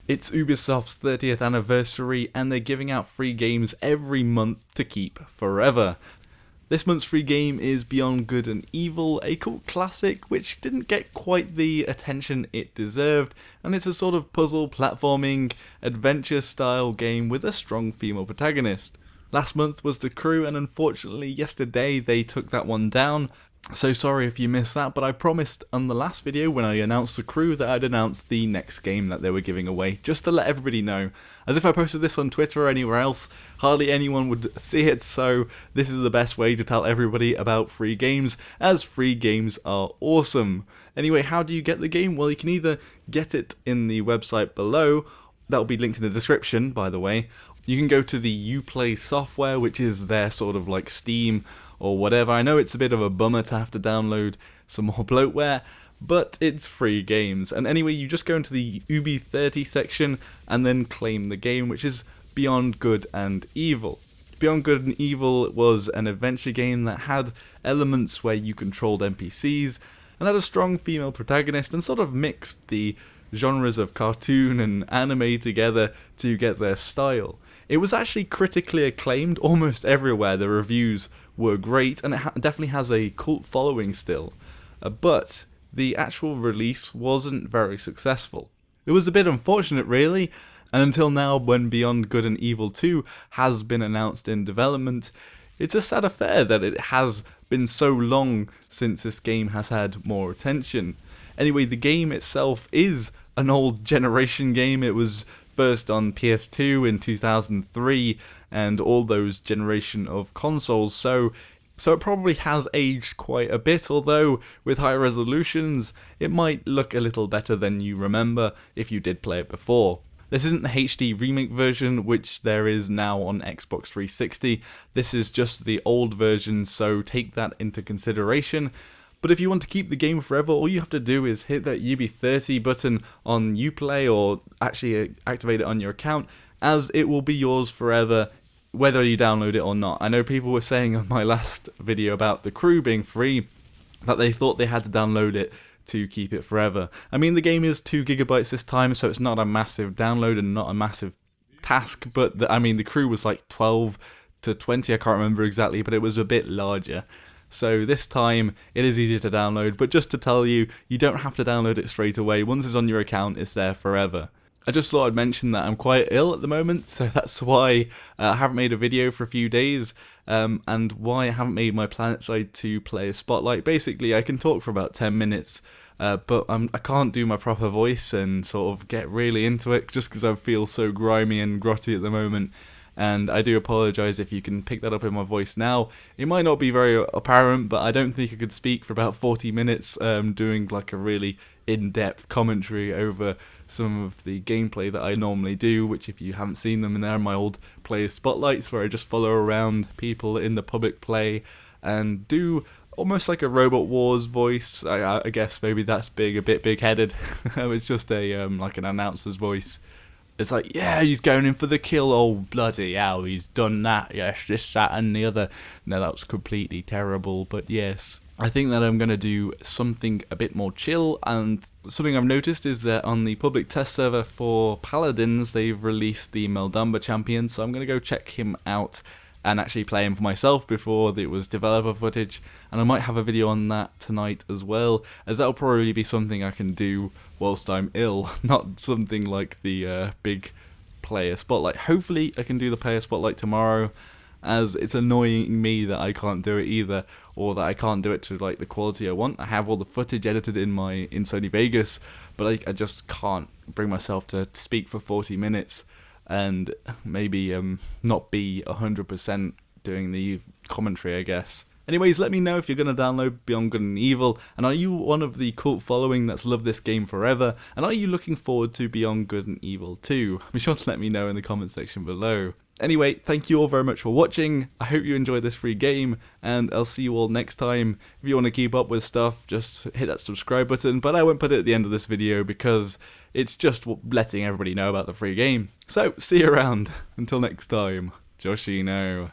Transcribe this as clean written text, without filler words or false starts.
It's Ubisoft's 30th anniversary and they're giving out free games every month to keep forever. This month's free game is Beyond Good and Evil, a cult classic which didn't get quite the attention it deserved, and it's a sort of puzzle, platforming, adventure style game with a strong female protagonist. Last month was The Crew, and unfortunately yesterday they took that one down. So sorry if you missed that, but I promised on the last video when I announced The Crew that I'd announce the next game that they were giving away, just to let everybody know. As if I posted this on Twitter or anywhere else, hardly anyone would see it, so this is the best way to tell everybody about free games, as free games are awesome. Anyway, how do you get the game? Well, you can either get it in the website below, that'll be linked in the description by the way. You can go to the Uplay software, which is their sort of like Steam or whatever. I know it's a bit of a bummer to have to download some more bloatware, but it's free games. And anyway, you just go into the Ubi 30 section and then claim the game, which is Beyond Good and Evil. Beyond Good and Evil was an adventure game that had elements where you controlled NPCs and had a strong female protagonist and sort of mixed the genres of cartoon and anime together to get their style. It was actually critically acclaimed almost everywhere. The reviews were great, and it definitely has a cult following still. But the actual release wasn't very successful. It was a bit unfortunate, really, and until now, when Beyond Good and Evil 2 has been announced in development, it's a sad affair that it has been so long since this game has had more attention. Anyway, the game itself is an old generation game. It was first on PS2 in 2003 and all those generation of consoles, so it probably has aged quite a bit, although with high resolutions it might look a little better than you remember if you did play it before. This isn't the HD remake version, which there is now on Xbox 360. This is just the old version, so take that into consideration. But if you want to keep the game forever, all you have to do is hit that UB30 button on Uplay, or actually activate it on your account, as it will be yours forever, whether you download it or not. I know people were saying on my last video about The Crew being free that they thought they had to download it to keep it forever. I mean, the game is 2 GB this time, so it's not a massive download and not a massive task, but The Crew was like 12 to 20, I can't remember exactly, but it was a bit larger. So this time it is easier to download, but just to tell you, you don't have to download it straight away. Once it's on your account, it's there forever. I just thought I'd mention that I'm quite ill at the moment, so that's why I haven't made a video for a few days, and why I haven't made my Planetside 2 player spotlight. Basically, I can talk for about 10 minutes, but I can't do my proper voice and sort of get really into it, just because I feel so grimy and grotty at the moment. And I do apologise if you can pick that up in my voice now. It might not be very apparent, but I don't think I could speak for about 40 minutes doing like a really in-depth commentary over some of the gameplay that I normally do, which if you haven't seen them, they're my old player spotlights where I just follow around people in the public play and do almost like a Robot Wars voice. I guess maybe that's a bit big-headed. It's just a like an announcer's voice. It's like, yeah, he's going in for the kill, oh bloody hell, he's done that, yes, this, that and the other. No, that was completely terrible, but yes. I think that I'm going to do something a bit more chill, and something I've noticed is that on the public test server for Paladins, they've released the Meldamba champion, so I'm going to go check him out and actually play him for myself before it was developer footage, and I might have a video on that tonight as well, as that'll probably be something I can do whilst I'm ill, not something like the big player spotlight. Hopefully I can do the player spotlight tomorrow, as it's annoying me that I can't do it either, or that I can't do it to like the quality I want. I have all the footage edited in Sony Vegas, but I just can't bring myself to speak for 40 minutes and maybe not be 100% doing the commentary, I guess. Anyways, let me know if you're going to download Beyond Good and Evil, and are you one of the cult following that's loved this game forever, and are you looking forward to Beyond Good and Evil 2? Be sure to let me know in the comment section below. Anyway, thank you all very much for watching. I hope you enjoyed this free game, and I'll see you all next time. If you want to keep up with stuff, just hit that subscribe button, but I won't put it at the end of this video because it's just letting everybody know about the free game. So, see you around. Until next time, Joshino.